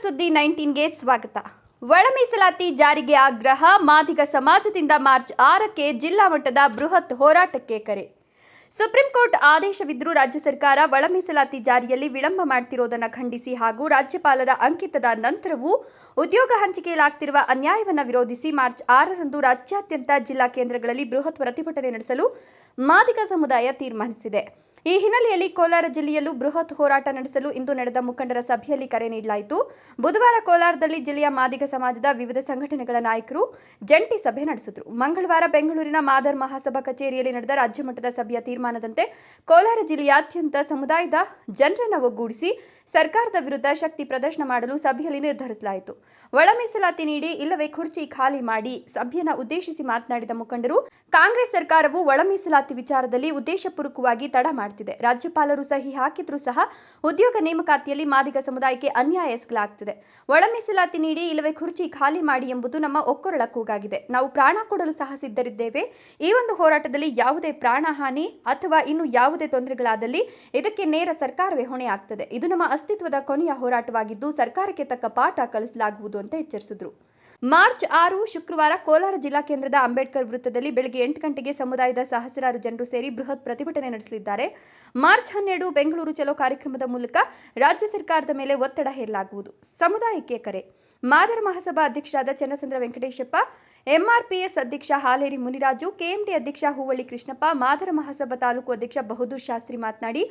ಸುದ್ದಿ 19ಗೆ ಸ್ವಾಗತ. ಒಳ ಮೀಸಲಾತಿ ಜಾರಿಗೆ ಆಗ್ರಹ, ಮಾದಿಗ ಸಮಾಜದಿಂದ ಮಾರ್ಚ್ 6ಕ್ಕೆ ಜಿಲ್ಲಾ ಮಟ್ಟದ ಬೃಹತ್ ಹೋರಾಟಕ್ಕೆ ಕರೆ. ಸುಪ್ರೀಂ ಕೋರ್ಟ್ ಆದೇಶವಿದ್ದರೂ ರಾಜ್ಯ ಸರ್ಕಾರ ಒಳ ಮೀಸಲಾತಿ ಜಾರಿಯಲ್ಲಿ ವಿಳಂಬ ಮಾಡುತ್ತಿರುವುದನ್ನು ಖಂಡಿಸಿ ಹಾಗೂ ರಾಜ್ಯಪಾಲರ ಅಂಕಿತದ ನಂತರವೂ ಉದ್ಯೋಗ ಹಂಚಿಕೆಯಲ್ಲಾಗ್ತಿರುವ ಅನ್ಯಾಯವನ್ನು ವಿರೋಧಿಸಿ ಮಾರ್ಚ್ 6ರಂದು ರಾಜ್ಯಾದ್ಯಂತ ಜಿಲ್ಲಾ ಕೇಂದ್ರಗಳಲ್ಲಿ ಬೃಹತ್ ಪ್ರತಿಭಟನೆ ನಡೆಸಲು ಮಾದಿಗ ಸಮುದಾಯ ತೀರ್ಮಾನಿಸಿದೆ. ಈ ಹಿನ್ನೆಲೆಯಲ್ಲಿ ಕೋಲಾರ ಜಿಲ್ಲೆಯಲ್ಲೂ ಬೃಹತ್ ಹೋರಾಟ ನಡೆಸಲು ಇಂದು ನಡೆದ ಮುಖಂಡರ ಸಭೆಯಲ್ಲಿ ಕರೆ ನೀಡಲಾಯಿತು. ಬುಧವಾರ ಕೋಲಾರದಲ್ಲಿ ಜಿಲ್ಲೆಯ ಮಾದಿಗ ಸಮಾಜದ ವಿವಿಧ ಸಂಘಟನೆಗಳ ನಾಯಕರು ಜಂಟಿ ಸಭೆ ನಡೆಸಿದರು. ಮಂಗಳವಾರ ಬೆಂಗಳೂರಿನ ಮಾದರ್ ಮಹಾಸಭಾ ಕಚೇರಿಯಲ್ಲಿ ನಡೆದ ರಾಜ್ಯ ಮಟ್ಟದ ಸಭೆಯ ತೀರ್ಮಾನದಂತೆ ಕೋಲಾರ ಜಿಲ್ಲೆಯಾದ್ಯಂತ ಸಮುದಾಯದ ಜನರನ್ನು ಒಗ್ಗೂಡಿಸಿ ಸರ್ಕಾರದ ವಿರುದ್ಧ ಶಕ್ತಿ ಪ್ರದರ್ಶನ ಮಾಡಲು ಸಭೆಯಲ್ಲಿ ನಿರ್ಧರಿಸಲಾಯಿತು. ಒಳ ಮೀಸಲಾತಿ ನೀಡಿ ಇಲ್ಲವೇ ಕುರ್ಚಿ ಖಾಲಿ ಮಾಡಿ ಸಭೆಯನ್ನು ಉದ್ದೇಶಿಸಿ ಮಾತನಾಡಿದ ಮುಖಂಡರು, ಕಾಂಗ್ರೆಸ್ ಸರ್ಕಾರವು ಒಳ ಮೀಸಲಾತಿ ವಿಚಾರದಲ್ಲಿ ಉದ್ದೇಶಪೂರ್ವಕವಾಗಿ ತಡ ಮಾಡುತ್ತಿದೆ. ರಾಜ್ಯಪಾಲರು ಸಹಿ ಹಾಕಿದ್ರೂ ಸಹ ಉದ್ಯೋಗ ನೇಮಕಾತಿಯಲ್ಲಿ ಮಾದಿಗ ಸಮುದಾಯಕ್ಕೆ ಅನ್ಯಾಯ ಎಸಗಲಾಗುತ್ತಿದೆ. ಒಳ ಮೀಸಲಾತಿ ನೀಡಿ ಇಲ್ಲವೇ ಕುರ್ಚಿ ಖಾಲಿ ಮಾಡಿ ಎಂಬುದು ನಮ್ಮ ಒಕ್ಕೊರಳ ಕೂಗಾಗಿದೆ. ನಾವು ಪ್ರಾಣ ಕೊಡಲು ಸಹ ಸಿದ್ಧರಿದ್ದೇವೆ. ಈ ಒಂದು ಹೋರಾಟದಲ್ಲಿ ಯಾವುದೇ ಪ್ರಾಣ ಹಾನಿ ಅಥವಾ ಇನ್ನು ಯಾವುದೇ ತೊಂದರೆಗಳಾದಲ್ಲಿ ಇದಕ್ಕೆ ನೇರ ಸರ್ಕಾರವೇ ಹೊಣೆಯಾಗುತ್ತದೆ. ಇದು ನಮ್ಮ ಅಸ್ತಿತ್ವದ ಕೊನೆಯ ಹೋರಾಟವಾಗಿದ್ದು ಸರ್ಕಾರಕ್ಕೆ ತಕ್ಕ ಪಾಠ ಕಲಿಸಲಾಗುವುದು ಅಂತ ಎಚ್ಚರಿಸಿದರು. ಮಾರ್ಚ್ 6 ಶುಕ್ರವಾರ ಕೋಲಾರ ಜಿಲ್ಲಾ ಕೇಂದ್ರದ ಅಂಬೇಡ್ಕರ್ ವೃತ್ತದಲ್ಲಿ ಬೆಳಗ್ಗೆ 8 ಗಂಟೆಗೆ ಸಮುದಾಯದ ಸಹಸ್ರಾರು ಜನರು ಸೇರಿ ಬೃಹತ್ ಪ್ರತಿಭಟನೆ ನಡೆಸಲಿದ್ದಾರೆ. ಮಾರ್ಚ್ 12 ಬೆಂಗಳೂರು ಚಲೋ ಕಾರ್ಯಕ್ರಮದ ಮೂಲಕ ರಾಜ್ಯ ಸರ್ಕಾರದ ಮೇಲೆ ಒತ್ತಡ ಹೇರಲಾಗುವುದು. ಸಮುದಾಯಕ್ಕೆ ಕರೆ. ಮಾದರ್ ಮಹಾಸಭಾ ಅಧ್ಯಕ್ಷರಾದ ಚನ್ನಸಂದ್ರ ವೆಂಕಟೇಶಪ್ಪ, ಎಂಆರ್ಪಿಎಸ್ ಅಧ್ಯಕ್ಷ ಹಾಲೇರಿ ಮುನಿರಾಜು, ಕೆಎಂಡಿ ಅಧ್ಯಕ್ಷ ಹೂವಳ್ಳಿ ಕೃಷ್ಣಪ್ಪ, ಮಾದರ ಮಹಾಸಭಾ ತಾಲೂಕು ಅಧ್ಯಕ್ಷ ಬಹದ್ದೂರ್ ಶಾಸ್ತ್ರಿ ಮಾತನಾಡಿ,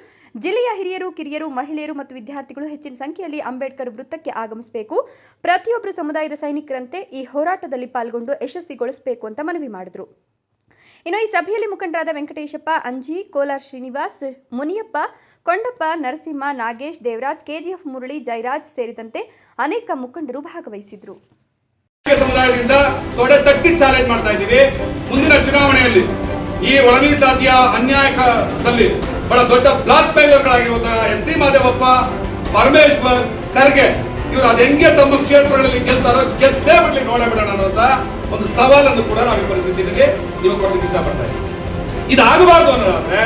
ಜಿಲ್ಲೆಯ ಹಿರಿಯರು, ಕಿರಿಯರು, ಮಹಿಳೆಯರು ಮತ್ತು ವಿದ್ಯಾರ್ಥಿಗಳು ಹೆಚ್ಚಿನ ಸಂಖ್ಯೆಯಲ್ಲಿ ಅಂಬೇಡ್ಕರ್ ವೃತ್ತಕ್ಕೆ ಆಗಮಿಸಬೇಕು. ಪ್ರತಿಯೊಬ್ಬರು ಸಮುದಾಯದ ಸೈನಿಕರಂತೆ ಈ ಹೋರಾಟದಲ್ಲಿ ಪಾಲ್ಗೊಂಡು ಯಶಸ್ವಿಗೊಳಿಸಬೇಕು ಅಂತ ಮನವಿ ಮಾಡಿದರು. ಇನ್ನು ಈ ಸಭೆಯಲ್ಲಿ ಮುಖಂಡರಾದ ವೆಂಕಟೇಶಪ್ಪ, ಅಂಜಿ, ಕೋಲಾರ್ ಶ್ರೀನಿವಾಸ್, ಮುನಿಯಪ್ಪ, ಕೊಂಡಪ್ಪ, ನರಸಿಂಹ, ನಾಗೇಶ್, ದೇವರಾಜ್, ಕೆಜಿಎಫ್ ಮುರಳಿ, ಜಯರಾಜ್ ಸೇರಿದಂತೆ ಅನೇಕ ಮುಖಂಡರು ಭಾಗವಹಿಸಿದ್ರು. ಸಮುದಾಯದಿಂದ ತೊಡೆ ತಟ್ಟಿ ಚಾಲೆಂಜ್ ಮಾಡ್ತಾ ಇದ್ದೀವಿ. ಮುಂದಿನ ಚುನಾವಣೆಯಲ್ಲಿ ಈ ಒಳ ಮೀಸಲಾತಿಯ ಅನ್ಯಾಯದಲ್ಲಿ ಬಹಳ ದೊಡ್ಡ ಬ್ಲಾಕ್ ಮೇಲರ್ಗಳಾಗಿರುವಂತಹ ಎಸ್.ಸಿ. ಮಾದೇವಪ್ಪ, ಪರಮೇಶ್ವರ್, ಖರ್ಗೆ ಇವರು ಅದ ಹೆಂಗೆ ತಮ್ಮ ಕ್ಷೇತ್ರಗಳಲ್ಲಿ ಗೆಲ್ತಾರೋ ಗೆದ್ದೇ ಬಿಡ್ಲಿ ನೋಡೇ ಬಿಡೋಣ ಅನ್ನುವಂತ ಒಂದು ಸವಾಲನ್ನು ಕೂಡ ನಾವು ಈ ಪರಿಸ್ಥಿತಿಯಲ್ಲಿ ನೀವು ಕೊಡಲಿಕ್ಕೆ ಇಷ್ಟಪಡ್ತಾ ಇದ್ದೀವಿ. ಇದಾಗಬಾರ್ದು ಅನ್ನೋದಾದ್ರೆ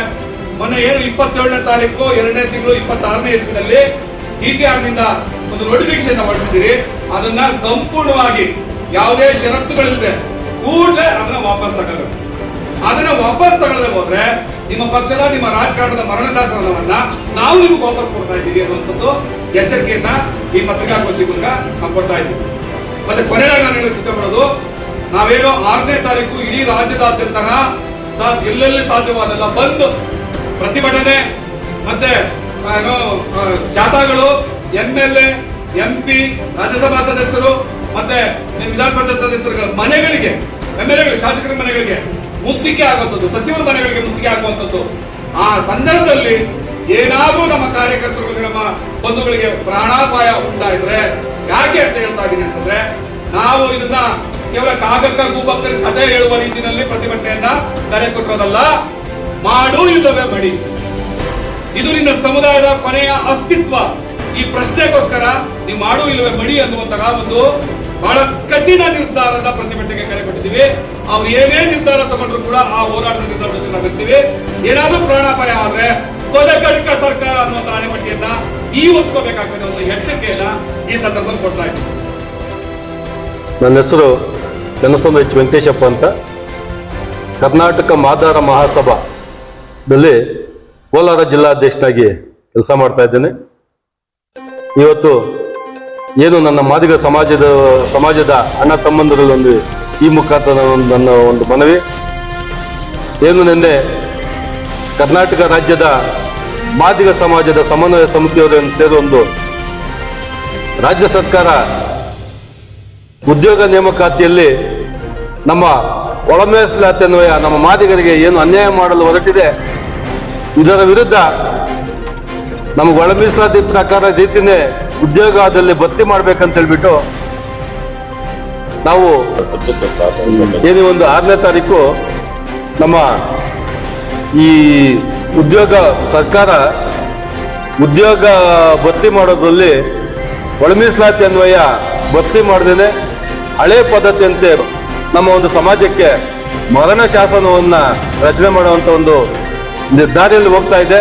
ಮೊನ್ನೆ ಏನು 27ನೇ ತಾರೀಕು 2ನೇ ತಿಂಗಳು 26ನೇ ಇಸ್ವಿನಲ್ಲಿ DPR ನಿಂದ ಒಂದು ನೋಟಿಫಿಕೇಶನ್ ಹೊರಡಿಸಿದಿರಿ. ಅದನ್ನ ಸಂಪೂರ್ಣವಾಗಿ ಯಾವುದೇ ಷರತ್ತುಗಳಿಲ್ಲದೆ ಕೂಡಲೇ ಅದನ್ನ ವಾಪಸ್ ತಗೊಳ್ಬೇಕು. ಅದನ್ನ ವಾಪಸ್ ತಗೊಳ್ಳದೆ ಹೋದ್ರೆ ನಿಮ್ಮ ಪಕ್ಷದ, ನಿಮ್ಮ ರಾಜಕಾರಣದ ಮರಣ ಶಾಸನವನ್ನ ನಾವು ನಿಮ್ಗೆ ವಾಪಸ್ ಕೊಡ್ತಾ ಇದ್ದೀವಿ ಅನ್ನುವಂಥದ್ದು ಎಚ್ಚರಿಕೆಯನ್ನ ಈ ಪತ್ರಿಕಾಗೋಷ್ಠಿ ಮೂಲಕ ನಾವು ಕೊಡ್ತಾ ಇದ್ದೀವಿ. ಮತ್ತೆ ಕೊನೆಯಾಗಿ ನಾನು ಹೇಳಕ್ ಇಷ್ಟಪಡೋದು, ನಾವೇನೋ 6ನೇ ತಾರೀಕು ಇಡೀ ರಾಜ್ಯದಾದ್ಯಂತ ಎಲ್ಲೆಲ್ಲಿ ಸಾಧ್ಯವಾದಲ್ಲ ಬಂದು ಪ್ರತಿಭಟನೆ ಮತ್ತೆ ಜಾಥಾಗಳು, MLA, MP, ರಾಜ್ಯಸಭಾ ಸದಸ್ಯರು ಮತ್ತೆ ವಿಧಾನ ಪರಿಷತ್ ಸದಸ್ಯರುಗಳ ಮನೆಗಳಿಗೆ, MLAಗಳು, ಶಾಸಕರ ಮನೆಗಳಿಗೆ ಮುತ್ತಿಗೆ ಆಗುವಂಥದ್ದು, ಸಚಿವರ ಮನೆಗಳಿಗೆ ಮುತ್ತಿಗೆ ಆಗುವಂಥದ್ದು. ಆ ಸಂದರ್ಭದಲ್ಲಿ ಏನಾದ್ರೂ ನಮ್ಮ ಕಾರ್ಯಕರ್ತರುಗಳಿಗೆ, ನಮ್ಮ ಬಂಧುಗಳಿಗೆ ಪ್ರಾಣಾಪಾಯ ಉಂಟಾಯಿದ್ರೆ ಯಾಕೆ ಅಂತ ಹೇಳ್ತಾ ಇದ್ದೀನಿ ಅಂತಂದ್ರೆ, ನಾವು ಇದನ್ನ ಕೇವಲ ಕಾಗಕ್ಕ ಗೂಬಕ್ಕರ ಕಥೆ ಹೇಳುವ ರೀತಿಯಲ್ಲಿ ಪ್ರತಿಭಟನೆಯನ್ನ ಕರೆ ಕೊಟ್ಟಿರೋದಲ್ಲ. ಮಾಡು ಇಲ್ಲವೇ ಮಡಿ, ಇದು ನಿನ್ನ ಸಮುದಾಯದ ಕೊನೆಯ ಅಸ್ತಿತ್ವ. ಈ ಪ್ರಶ್ನೆಗೋಸ್ಕರ ನೀವು ಮಾಡು ಇಲ್ಲವೇ ಮಡಿ ಅನ್ನುವಂತಹ ಒಂದು ಬಹಳ ಕಠಿಣ ನಿರ್ಧಾರದ ಪ್ರತಿಭಟನೆಗೆ ಕರೆ ಕೊಟ್ಟಿದ್ದೀವಿ. ಅವ್ರು ಏನೇ ನಿರ್ಧಾರ ತಗೊಂಡ್ರು ಕೂಡ ಆ ಹೋರಾಟದ ನಿರ್ಧಾರದ ಜೊತೆ ನಾವಿರ್ತೀವಿ. ಏನಾದ್ರೂ ಪ್ರಾಣಾಪಾಯ ಆದ್ರೆ ಕೊಲೆಗಡಿಕ ಸರ್ಕಾರ ಅನ್ನುವಂತ ಹಣೆಪಟ್ಟಿಯನ್ನ ಈ ಒತ್ಕೋಬೇಕಾಗ್ತದೆ ಒಂದು ಎಚ್ಚರಿಕೆಯನ್ನ ಈ ಸಂದರ್ಭದಲ್ಲಿ ಕೊಡ್ತಾ ಇದ್ದೀವಿ. ನನ್ನ ಹೆಸರು ಚನ್ನಸಂದ್ರ ವೆಂಕಟೇಶಪ್ಪ ಅಂತ. ಕರ್ನಾಟಕ ಮಾದಾರ ಮಹಾಸಭಾದಲ್ಲಿ ಕೋಲಾರ ಜಿಲ್ಲಾಧ್ಯಕ್ಷನಾಗಿ ಕೆಲಸ ಮಾಡ್ತಾ ಇದ್ದೇನೆ. ಇವತ್ತು ಏನು ನನ್ನ ಮಾದಿಗ ಸಮಾಜದ ಅಣ್ಣ ತಮ್ಮಂದಿರಲ್ಲಿ ಈ ಮುಖಾಂತರ ನನ್ನ ಒಂದು ಮನವಿ ಏನು, ನಿನ್ನೆ ಕರ್ನಾಟಕ ರಾಜ್ಯದ ಮಾದಿಗ ಸಮಾಜದ ಸಮನ್ವಯ ಸಮಿತಿಯವರನ್ನು ಸೇರಿ ಒಂದು ರಾಜ್ಯ ಸರ್ಕಾರ ಉದ್ಯೋಗ ನೇಮಕಾತಿಯಲ್ಲಿ ನಮ್ಮ ಒಳ ಮೀಸಲಾತಿ ಅನ್ವಯ ನಮ್ಮ ಮಾದಿಗರಿಗೆ ಏನು ಅನ್ಯಾಯ ಮಾಡಲು ಹೊರಟಿದೆ, ಇದರ ವಿರುದ್ಧ ನಮಗೆ ಒಳ ಮೀಸಲಾತಿ ಪ್ರಕಾರ ರೀತಿನೇ ಉದ್ಯೋಗದಲ್ಲಿ ಭರ್ತಿ ಮಾಡ್ಬೇಕಂತ ಹೇಳ್ಬಿಟ್ಟು ನಾವು ಏನು ಒಂದು 6ನೇ ತಾರೀಕು ನಮ್ಮ ಈ ಸರ್ಕಾರ ಉದ್ಯೋಗ ಭರ್ತಿ ಮಾಡೋದ್ರಲ್ಲಿ ಒಳ ಮೀಸಲಾತಿ ಅನ್ವಯ ಭರ್ತಿ ಮಾಡದೇನೆ ಹಳೆ ಪದ್ಧತಿಯಂತೆ ನಮ್ಮ ಒಂದು ಸಮಾಜಕ್ಕೆ ಮರಣ ಶಾಸನವನ್ನ ರಚನೆ ಮಾಡುವಂತ ಒಂದು ದಾರಿಯಲ್ಲಿ ಹೋಗ್ತಾ ಇದೆ.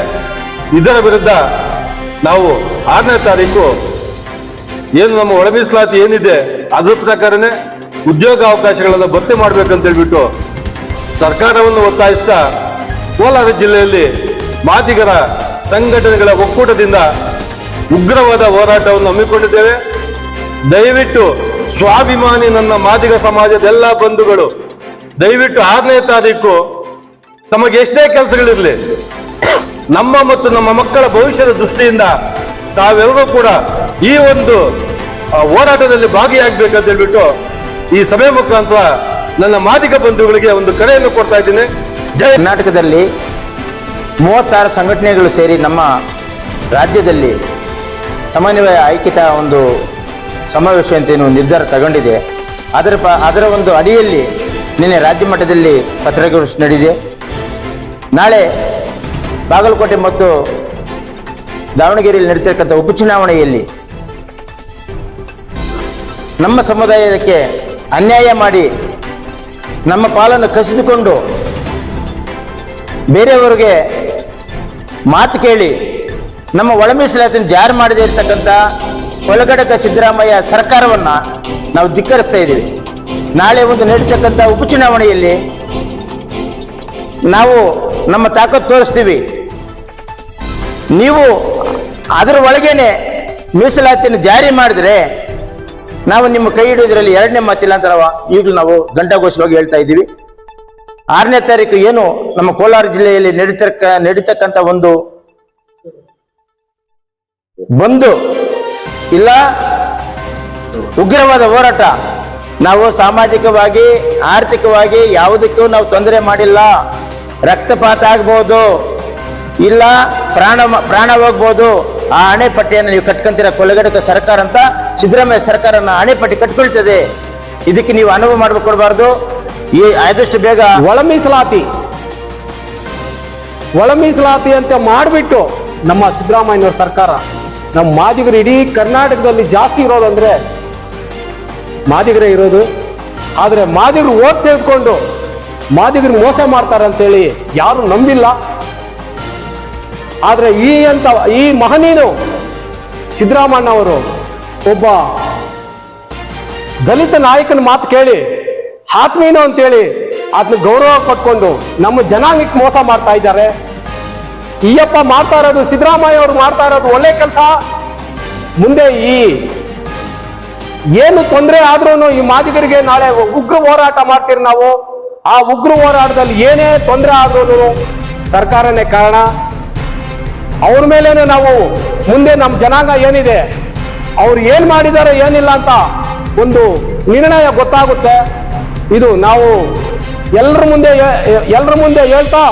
ಇದರ ವಿರುದ್ಧ ನಾವು 6ನೇ ತಾರೀಕು ಏನು ನಮ್ಮ ಒಳ ಮೀಸಲಾತಿ ಏನಿದೆ ಅದ್ರ ಪ್ರಕಾರನೇ ಉದ್ಯೋಗ ಅವಕಾಶಗಳನ್ನು ಭರ್ತಿ ಮಾಡ್ಬೇಕಂತ ಹೇಳ್ಬಿಟ್ಟು ಸರ್ಕಾರವನ್ನು ಒತ್ತಾಯಿಸ್ತಾ ಕೋಲಾರ ಜಿಲ್ಲೆಯಲ್ಲಿ ಮಾದಿಗರ ಸಂಘಟನೆಗಳ ಒಕ್ಕೂಟದಿಂದ ಉಗ್ರವಾದ ಹೋರಾಟವನ್ನು ಹಮ್ಮಿಕೊಂಡಿದ್ದೇವೆ. ದಯವಿಟ್ಟು ಸ್ವಾಭಿಮಾನಿ ನನ್ನ ಮಾದಿಗ ಸಮಾಜದ ಎಲ್ಲ ಬಂಧುಗಳು ದಯವಿಟ್ಟು 6ನೇ ತಾರೀಕು ತಮಗೆ ಎಷ್ಟೇ ಕೆಲಸಗಳಿರಲಿ ನಮ್ಮ ಮತ್ತು ನಮ್ಮ ಮಕ್ಕಳ ಭವಿಷ್ಯದ ದೃಷ್ಟಿಯಿಂದ ತಾವೆಲ್ಲರೂ ಕೂಡ ಈ ಒಂದು ಹೋರಾಟದಲ್ಲಿ ಭಾಗಿಯಾಗಬೇಕಂತ ಹೇಳ್ಬಿಟ್ಟು ಈ ಸಭೆ ಮುಖಾಂತರ ನನ್ನ ಮಾದಿಗ ಬಂಧುಗಳಿಗೆ ಒಂದು ಕರೆಯನ್ನು ಕೊಡ್ತಾ ಇದ್ದೀನಿ. ಜೈ ಕರ್ನಾಟಕದಲ್ಲಿ 36 ಸಂಘಟನೆಗಳು ಸೇರಿ ನಮ್ಮ ರಾಜ್ಯದಲ್ಲಿ ಸಮನ್ವಯ ಐಕ್ಯತಾ ಒಂದು ಸಮಾವೇಶ ಅಂತ ಏನು ನಿರ್ಧಾರ ತಗೊಂಡಿದೆ. ಅದರ ಒಂದು ಅಡಿಯಲ್ಲಿ ನಿನ್ನೆ ರಾಜ್ಯ ಮಟ್ಟದಲ್ಲಿ ಪತ್ರಿಕಾಗೋಷ್ಠಿ ನಡೆದಿದೆ. ನಾಳೆ ಬಾಗಲಕೋಟೆ ಮತ್ತು ದಾವಣಗೆರೆಯಲ್ಲಿ ನಡೀತಿರ್ತಕ್ಕಂಥ ಉಪಚುನಾವಣೆಯಲ್ಲಿ ನಮ್ಮ ಸಮುದಾಯಕ್ಕೆ ಅನ್ಯಾಯ ಮಾಡಿ ನಮ್ಮ ಪಾಲನ್ನು ಕಸಿದುಕೊಂಡು ಬೇರೆಯವರಿಗೆ ಮಾತು ಕೇಳಿ ನಮ್ಮ ಒಳ ಮೀಸಲಾತಿಯನ್ನು ಜಾರಿ ಮಾಡದೇ ಇರತಕ್ಕಂಥ ಒಳಗಡಕ ಸಿದ್ದರಾಮಯ್ಯ ಸರ್ಕಾರವನ್ನು ನಾವು ಧಿಕ್ಕರಿಸ್ತಾ ಇದ್ದೀವಿ. ನಾಳೆ ಒಂದು ನಡೀತಕ್ಕಂಥ ಉಪಚುನಾವಣೆಯಲ್ಲಿ ನಾವು ನಮ್ಮ ತಾಕತ್ತು ತೋರಿಸ್ತೀವಿ. ನೀವು ಅದರ ಒಳಗೇನೆ ಮೀಸಲಾತಿಯನ್ನು ಜಾರಿ ಮಾಡಿದ್ರೆ ನಾವು ನಿಮ್ಮ ಕೈ ಹಿಡಿಯೋದ್ರಲ್ಲಿ 2ನೇ ಮಾತಿಲ್ಲ ಅಂತ ಈಗಲೂ ನಾವು ಘಂಟಾಘೋಷವಾಗಿ ಹೇಳ್ತಾ ಇದ್ದೀವಿ. 6ನೇ ತಾರೀಕು ಏನು ನಮ್ಮ ಕೋಲಾರ ಜಿಲ್ಲೆಯಲ್ಲಿ ನಡೀತಕ್ಕಂಥ ಒಂದು ಬಂದು ಇಲ್ಲ ಉಗ್ರವಾದ ಹೋರಾಟ, ನಾವು ಸಾಮಾಜಿಕವಾಗಿ ಆರ್ಥಿಕವಾಗಿ ಯಾವುದಕ್ಕೂ ನಾವು ತೊಂದರೆ ಮಾಡಿಲ್ಲ. ರಕ್ತಪಾತ ಆಗ್ಬೋದು, ಇಲ್ಲ ಪ್ರಾಣ ಹೋಗ್ಬೋದು. ಆ ಅಣೆಪಟ್ಟಿಯನ್ನು ನೀವು ಕಟ್ಕೊಂತೀರ ಕೊಲೆಗಡಕ ಸರ್ಕಾರ ಅಂತ ಸಿದ್ದರಾಮಯ್ಯ ಸರ್ಕಾರನ ಅಣೆಪಟ್ಟಿ ಕಟ್ಕೊಳ್ತದೆ. ಇದಕ್ಕೆ ನೀವು ಅನುಭವ ಮಾಡಿಕೊಡ್ಬಾರ್ದು. ಈ ಆದಷ್ಟು ಬೇಗ ಒಳ ಮೀಸಲಾತಿ ಅಂತ ಮಾಡಿಬಿಟ್ಟು ನಮ್ಮ ಸಿದ್ದರಾಮಯ್ಯನವ್ರ ಸರ್ಕಾರ ನಮ್ಮ ಮಾದಿಗರು ಇಡೀ ಕರ್ನಾಟಕದಲ್ಲಿ ಜಾಸ್ತಿ ಇರೋದಂದ್ರೆ ಮಾದಿಗರೇ ಇರೋದು. ಆದರೆ ಮಾದಿಗರು ಓಟ್ ತೆಗೆದುಕೊಂಡು ಮಾದಿಗರು ಮೋಸ ಮಾಡ್ತಾರೆ ಅಂತೇಳಿ ಯಾರು ನಂಬಿಲ್ಲ. ಆದರೆ ಈ ಮಹನೀಯನು ಸಿದ್ದರಾಮಯ್ಯ ಅವರು ಒಬ್ಬ ದಲಿತ ನಾಯಕನ ಮಾತು ಕೇಳಿ ಆತ್ಮೀಯನು ಅಂತೇಳಿ ಅದನ್ನ ಗೌರವ ಕೊಟ್ಕೊಂಡು ನಮ್ಮ ಜನಾಂಗಕ್ಕೆ ಮೋಸ ಮಾಡ್ತಾ ಇದ್ದಾರೆ. ಈಯಪ್ಪ ಮಾಡ್ತಾ ಇರೋದು, ಸಿದ್ದರಾಮಯ್ಯ ಅವರು ಮಾಡ್ತಾ ಇರೋದು ಒಳ್ಳೆ ಕೆಲಸ. ಮುಂದೆ ಏನು ತೊಂದರೆ ಆದ್ರೂ ಈ ಮಾದಿಗರಿಗೆ ನಾಳೆ ಉಗ್ರ ಹೋರಾಟ ಮಾಡ್ತೀರಿ ನಾವು. ಆ ಉಗ್ರ ಹೋರಾಟದಲ್ಲಿ ಏನೇ ತೊಂದರೆ ಆದ್ರೂ ಸರ್ಕಾರನೇ ಕಾರಣ. ಅವ್ರ ಮೇಲೇನೆ ನಾವು ಮುಂದೆ ನಮ್ಮ ಜನಾಂಗ ಏನಿದೆ ಅವ್ರು ಏನ್ ಮಾಡಿದ್ದಾರೆ ಏನಿಲ್ಲ ಅಂತ ಒಂದು ನಿರ್ಣಯ ಗೊತ್ತಾಗುತ್ತೆ. ಇದು ನಾವು ಎಲ್ಲರ ಮುಂದೆ ಹೇಳ್ತಾ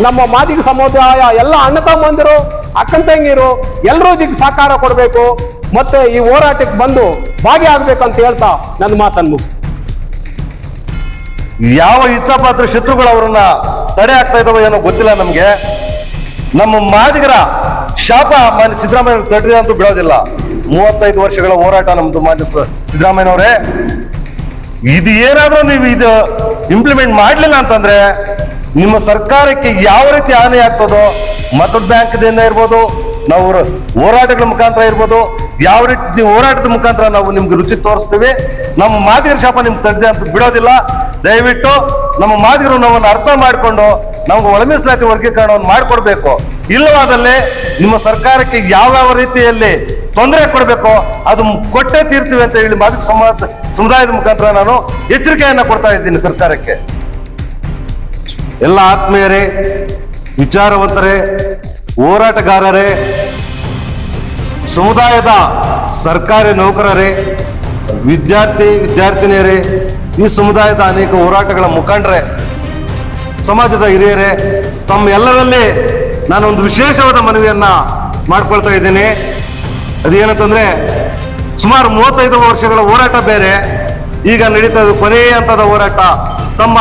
ನಮ್ಮ ಮಾದಿಗ ಸಮುದಾಯ ಎಲ್ಲ ಅಣ್ಣ ತಮ್ಮಂದಿರು ಅಕ್ಕನ ತಂಗಿರು ಎಲ್ಲರೂ ಇದಕ್ಕೆ ಸಹಕಾರ ಕೊಡಬೇಕು, ಮತ್ತೆ ಈ ಹೋರಾಟಕ್ಕೆ ಬಂದು ಭಾಗಿಯಾಗಬೇಕಂತ ಹೇಳ್ತಾ ನನ್ನ ಮಾತನ್ನು ಮುಗಿಸ್ತೀನಿ. ಯಾವ ಹಿತಪಾತ್ರ ಶತ್ರುಗಳು ಅವರನ್ನ ತಡೆ ಆಗ್ತಾ ಇದಾವೋ ಏನೋ ಗೊತ್ತಿಲ್ಲ ನಮ್ಗೆ. ನಮ್ಮ ಮಾದಿಗರ ಶಾಪ ಮಾನ್ಯ ಸಿದ್ದರಾಮಯ್ಯ ತಡೆ ಅಂತೂ ಬಿಡೋದಿಲ್ಲ. 35 ವರ್ಷಗಳ ಹೋರಾಟ ನಮ್ದು ಮಾನ್ಯ ಸಿದ್ದರಾಮಯ್ಯನವರೇ. ಇದು ಏನಾದ್ರೂ ನೀವು ಇದು ಇಂಪ್ಲಿಮೆಂಟ್ ಮಾಡ್ಲಿಲ್ಲ ಅಂತಂದ್ರೆ ನಿಮ್ಮ ಸರ್ಕಾರಕ್ಕೆ ಯಾವ ರೀತಿ ಹಾನಿ ಆಗ್ತದೋ, ಮತದ ಬ್ಯಾಂಕ್ದಿಂದ ಇರ್ಬೋದು, ನಾವು ಹೋರಾಟಗಳ ಮುಖಾಂತರ ಇರ್ಬೋದು, ಯಾವ ರೀತಿ ಹೋರಾಟದ ಮುಖಾಂತರ ನಾವು ನಿಮ್ಗೆ ರುಚಿ ತೋರಿಸ್ತೀವಿ. ನಮ್ಮ ಮಾದಿಗರ ಶಾಪ ನಿಮ್ಗೆ ತಡೆದೆ ಅಂತ ಬಿಡೋದಿಲ್ಲ. ದಯವಿಟ್ಟು ನಮ್ಮ ಮಾದಿಗರು ನಾವನ್ನು ಅರ್ಥ ಮಾಡಿಕೊಂಡು ನಮ್ಗೆ ಒಳ ಮೀಸಲಾತಿ ವರ್ಗೀಕರಣವನ್ನು ಮಾಡಿಕೊಡ್ಬೇಕು. ಇಲ್ಲವಾದಲ್ಲಿ ನಿಮ್ಮ ಸರ್ಕಾರಕ್ಕೆ ಯಾವ ರೀತಿಯಲ್ಲಿ ತೊಂದರೆ ಕೊಡಬೇಕೋ ಅದು ಕೊಟ್ಟೇ ತೀರ್ತೀವಿ ಅಂತ ಹೇಳಿ ಮಾದಿಗ ಸಮುದಾಯದ ಮುಖಾಂತರ ನಾನು ಎಚ್ಚರಿಕೆಯನ್ನ ಕೊಡ್ತಾ ಇದ್ದೀನಿ ಸರ್ಕಾರಕ್ಕೆ. ಎಲ್ಲ ಆತ್ಮೀಯರೇ, ವಿಚಾರವಂತರೇ, ಹೋರಾಟಗಾರರೇ, ಸಮುದಾಯದ ಸರ್ಕಾರಿ ನೌಕರರೇ, ವಿದ್ಯಾರ್ಥಿನಿಯರೇ, ಈ ಸಮುದಾಯದ ಅನೇಕ ಹೋರಾಟಗಳ ಮುಖಂಡರೇ, ಸಮಾಜದ ಹಿರಿಯರೇ, ತಮ್ಮ ಎಲ್ಲರಲ್ಲಿ ನಾನೊಂದು ವಿಶೇಷವಾದ ಮನವಿಯನ್ನ ಮಾಡ್ಕೊಳ್ತಾ ಇದ್ದೀನಿ. ಅದೇನಂತಂದ್ರೆ ಸುಮಾರು 35 ವರ್ಷಗಳ ಹೋರಾಟ ಬೇರೆ, ಈಗ ನಡೀತಾ ಇದ್ದು ಕೊನೆಯ ಹಂತದ ಹೋರಾಟ. ತಮ್ಮ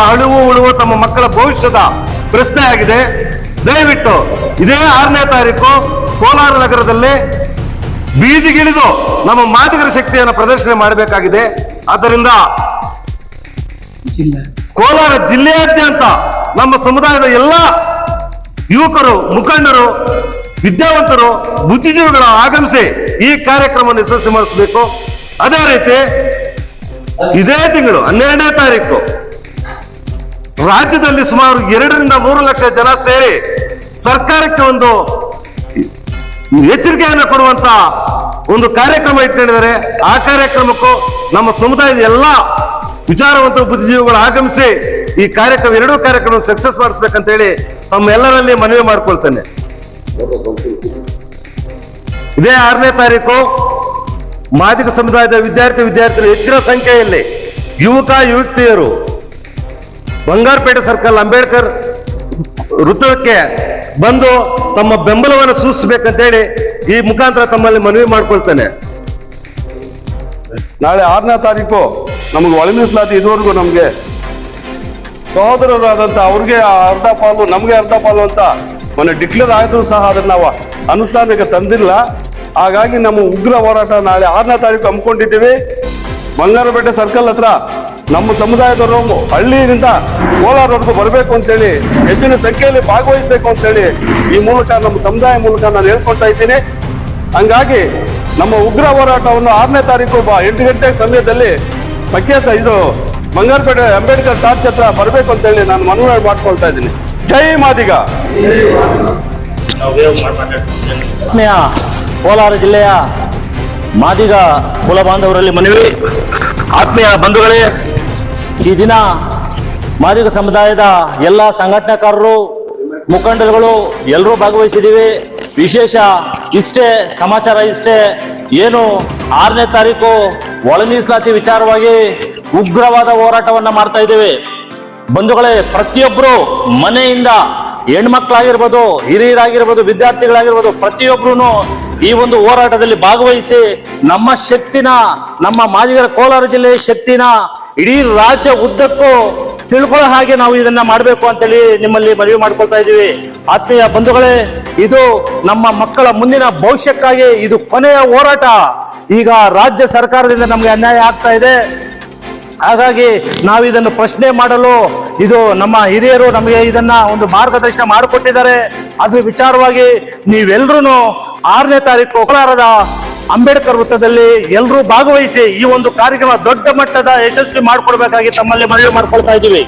ಉಳುವು ತಮ್ಮ ಮಕ್ಕಳ ಭವಿಷ್ಯದ ಪ್ರಶ್ನೆ ಆಗಿದೆ. ದಯವಿಟ್ಟು ಇದೇ 6ನೇ ತಾರೀಕು ಕೋಲಾರ ನಗರದಲ್ಲಿ ಬೀದಿಗಿಳಿದು ನಮ್ಮ ಮಾದಿಗರ ಶಕ್ತಿಯನ್ನು ಪ್ರದರ್ಶನ ಮಾಡಬೇಕಾಗಿದೆ. ಆದ್ದರಿಂದ ಕೋಲಾರ ಜಿಲ್ಲೆಯಾದ್ಯಂತ ನಮ್ಮ ಸಮುದಾಯದ ಎಲ್ಲ ಯುವಕರು, ಮುಖಂಡರು, ವಿದ್ಯಾವಂತರು, ಬುದ್ಧಿಜೀವಿಗಳು ಆಗಮಿಸಿ ಈ ಕಾರ್ಯಕ್ರಮವನ್ನು ಯಶಸ್ವಿಗೊಳಿಸಬೇಕು. ಅದೇ ರೀತಿ ಇದೇ ತಿಂಗಳು 12ನೇ ತಾರೀಕು ರಾಜ್ಯದಲ್ಲಿ ಸುಮಾರು 2 ರಿಂದ 3 ಲಕ್ಷ ಜನ ಸೇರಿ ಸರ್ಕಾರಕ್ಕೆ ಒಂದು ಎಚ್ಚರಿಕೆಯನ್ನು ಕೊಡುವಂತ ಒಂದು ಕಾರ್ಯಕ್ರಮ ಇಟ್ಕೊಂಡಿದ್ದಾರೆ. ಆ ಕಾರ್ಯಕ್ರಮಕ್ಕೂ ನಮ್ಮ ಸಮುದಾಯದ ಎಲ್ಲಾ ವಿಚಾರವಂತ ಬುದ್ಧಿಜೀವಿಗಳು ಆಗಮಿಸಿ ಈ ಕಾರ್ಯಕ್ರಮ 2 ಕಾರ್ಯಕ್ರಮ ಸಕ್ಸಸ್ ಮಾಡಿಸ್ಬೇಕಂತ ಹೇಳಿ ತಮ್ಮೆಲ್ಲರಲ್ಲಿ ಮನವಿ ಮಾಡ್ಕೊಳ್ತೇನೆ. ಇದೇ 6ನೇ ತಾರೀಕು ಮಾದಿಗ ಸಮುದಾಯದ ವಿದ್ಯಾರ್ಥಿಗಳು ಹೆಚ್ಚಿನ ಸಂಖ್ಯೆಯಲ್ಲಿ ಯುವತಿಯರು ಬಂಗಾರಪೇಟೆ ಸರ್ಕಲ್ ಅಂಬೇಡ್ಕರ್ ವೃತ್ತಕ್ಕೆ ಬಂದು ತಮ್ಮ ಬೆಂಬಲವನ್ನು ಸೂಚಿಸಬೇಕಂತೇಳಿ ಈ ಮುಖಾಂತರ ತಮ್ಮಲ್ಲಿ ಮನವಿ ಮಾಡ್ಕೊಳ್ತೇನೆ. ನಾಳೆ 6ನೇ ತಾರೀಕು ನಮಗೆ ಒಳ ಮೀಸಲಾತಿ ಇದುವರೆಗೂ ನಮಗೆ ಸಹೋದರರಾದಂತ ಅವ್ರಿಗೆ ಅರ್ಧ ಪಾಲು ನಮಗೆ ಅರ್ಧ ಪಾಲು ಅಂತ ಮೊನ್ನೆ ಡಿಕ್ಲೇರ್ ಆದರೂ ಸಹ ಅದನ್ನ ನಾವು ಅನುಷ್ಠಾನಕ್ಕೆ ತಂದಿಲ್ಲ. ಹಾಗಾಗಿ ನಮ್ಮ ಉಗ್ರ ಹೋರಾಟ ನಾಳೆ 6ನೇ ತಾರೀಕು ಹಮ್ಮಿಕೊಂಡಿದ್ದೀವಿ. ಬಂಗಾರಪೇಟೆ ಸರ್ಕಲ್ ಹತ್ರ ನಮ್ಮ ಸಮುದಾಯದವರು ಹಳ್ಳಿಯಿಂದ ಕೋಲಾರವರೆಗೂ ಬರಬೇಕು ಅಂತೇಳಿ ಹೆಚ್ಚಿನ ಸಂಖ್ಯೆಯಲ್ಲಿ ಭಾಗವಹಿಸಬೇಕು ಅಂತೇಳಿ ಈ ಮೂಲಕ ನಮ್ಮ ಸಮುದಾಯ ಮೂಲಕ ನಾನು ಹೇಳ್ಕೊಳ್ತಾ ಇದ್ದೀನಿ. ಹಂಗಾಗಿ ನಮ್ಮ ಉಗ್ರ ಹೋರಾಟವನ್ನು 6ನೇ ತಾರೀಕು 8 ಗಂಟೆ ಸಮಯದಲ್ಲಿ ಇದು ಬಂಗಾರಪೇಟೆ ಅಂಬೇಡ್ಕರ್ ಟಾರ್ಚ್ ಹತ್ರ ಬರಬೇಕು ಅಂತೇಳಿ ನಾನು ಮನವಿ ಮಾಡ್ಕೊಳ್ತಾ ಇದ್ದೀನಿ. ಜೈ ಮಾದಿಗ. ಆತ್ಮೀಯ ಕೋಲಾರ ಜಿಲ್ಲೆಯ ಮಾದಿಗ ಕುಲ ಬಾಂಧವರಲ್ಲಿ ಮನವಿ. ಆತ್ಮೀಯ ಬಂಧುಗಳೇ, ಈ ದಿನ ಮಾದಿಗ ಸಮುದಾಯದ ಎಲ್ಲ ಸಂಘಟನಾಕಾರರು ಮುಖಂಡರುಗಳು ಎಲ್ಲರೂ ಭಾಗವಹಿಸಿದ್ದೀವಿ. ವಿಶೇಷ ಇಷ್ಟೇ ಸಮಾಚಾರ ಇಷ್ಟೇ, ಏನು 6ನೇ ತಾರೀಕು ಒಳ ಮೀಸಲಾತಿ ವಿಚಾರವಾಗಿ ಉಗ್ರವಾದ ಹೋರಾಟವನ್ನ ಮಾಡ್ತಾ ಇದ್ದೇವೆ. ಬಂಧುಗಳೇ, ಪ್ರತಿಯೊಬ್ಬರು ಮನೆಯಿಂದ ಹೆಣ್ಮಕ್ಳಾಗಿರ್ಬೋದು, ಹಿರಿಯರಾಗಿರ್ಬೋದು, ವಿದ್ಯಾರ್ಥಿಗಳಾಗಿರ್ಬೋದು, ಪ್ರತಿಯೊಬ್ಬರು ಈ ಒಂದು ಹೋರಾಟದಲ್ಲಿ ಭಾಗವಹಿಸಿ ನಮ್ಮ ಶಕ್ತಿನ, ನಮ್ಮ ಮಾದಿಗರ ಕೋಲಾರ ಜಿಲ್ಲೆಯ ಶಕ್ತಿನ ಇಡೀ ರಾಜ್ಯ ಉದ್ದಕ್ಕೂ ತಿಳ್ಕೊಳ್ಳೋ ಹಾಗೆ ನಾವು ಇದನ್ನ ಮಾಡಬೇಕು ಅಂತೇಳಿ ನಿಮ್ಮಲ್ಲಿ ಮನವಿ ಮಾಡ್ಕೊಳ್ತಾ ಇದ್ದೀವಿ. ಆತ್ಮೀಯ ಬಂಧುಗಳೇ, ಇದು ನಮ್ಮ ಮಕ್ಕಳ ಮುಂದಿನ ಭವಿಷ್ಯಕ್ಕಾಗಿ ಇದು ಕೊನೆಯ ಹೋರಾಟ. ಈಗ ರಾಜ್ಯ ಸರ್ಕಾರದಿಂದ ನಮ್ಗೆ ಅನ್ಯಾಯ ಆಗ್ತಾ ಇದೆ. ಹಾಗಾಗಿ ನಾವು ಇದನ್ನು ಪ್ರಶ್ನೆ ಮಾಡಲು ಇದು ನಮ್ಮ ಹಿರಿಯರು ನಮಗೆ ಇದನ್ನ ಒಂದು ಮಾರ್ಗದರ್ಶನ ಮಾಡಿಕೊಟ್ಟಿದ್ದಾರೆ. ಅದ್ರ ವಿಚಾರವಾಗಿ ನೀವೆಲ್ಲರೂ 6ನೇ ತಾರೀಕು ಕೋಲಾರದ ಅಂಬೇಡ್ಕರ್ ವೃತ್ತದಲ್ಲಿ ಎಲ್ಲರೂ ಭಾಗವಹಿಸಿ ಈ ಒಂದು ಕಾರ್ಯಕ್ರಮ ದೊಡ್ಡ ಮಟ್ಟದ ಯಶಸ್ವಿ ಮಾಡಿಕೊಡ್ಬೇಕಾಗಿ ತಮ್ಮಲ್ಲಿ ಮನವಿ ಮಾಡ್ಕೊಳ್ತಾ ಇದ್ದೀವಿ.